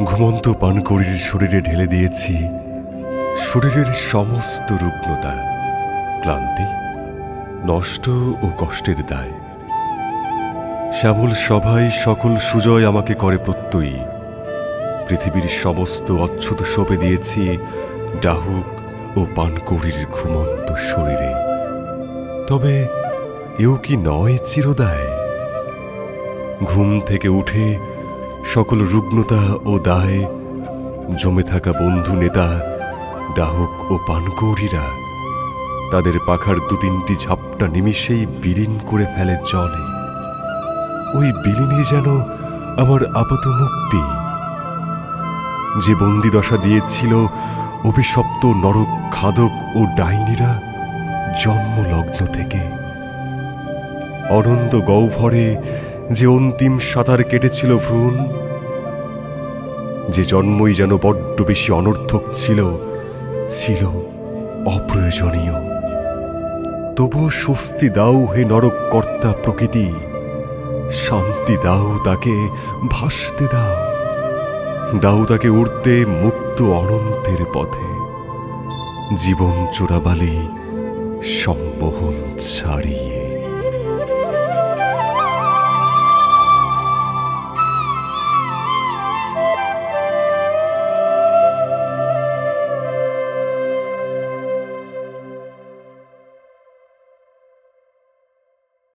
ঘুমন্ত পানকড়ির শরীরে ঢেলে দিয়েছি শরীরের সমস্ত রুগ্নতা, ক্লান্তি, নষ্ট ও কষ্টের দায়। শ্যামল সভায় সকল সুজয় আমাকে করে প্রত্যয়ী। পৃথিবীর সমস্ত অচ্ছুত সঁপে দিয়েছি ডাহুক ও পানকড়ির ঘুমন্ত শরীরে। তবে এও কি নয় চিরদায়? ঘুম থেকে উঠে সকল রুগ্নতা ও দায় জমে থাকা বন্ধু নেতা ডাহুক ও পানকড়িরা তাদের পাখার দু তিনটি ঝাপটা নিমিষেই বিলীন করে ফেলে জলে। ওই বিলীনই যেন আমার আপাত মুক্তি। যে বন্দি দশা দিয়েছিল অভিশপ্ত নরক খাদক ও ডাইনিরা জন্মলগ্ন থেকে, অনন্ত গহ্বরে যে অন্তিম সাঁতার কেটেছিল ভ্রূণ, যে জন্মই যেন বড্ড বেশি অনর্থক ছিল, ছিল অপ্রয়োজনীয়। তবুও স্বস্তি দাও হে নরক কর্তা প্রকৃতি, শান্তি দাও তাকে, ভাসতে দাও, দাও তাকে উড়তে মুক্ত অনন্তের পথে, জীবন চোরাবালি সম্মোহন ছাড়িয়ে।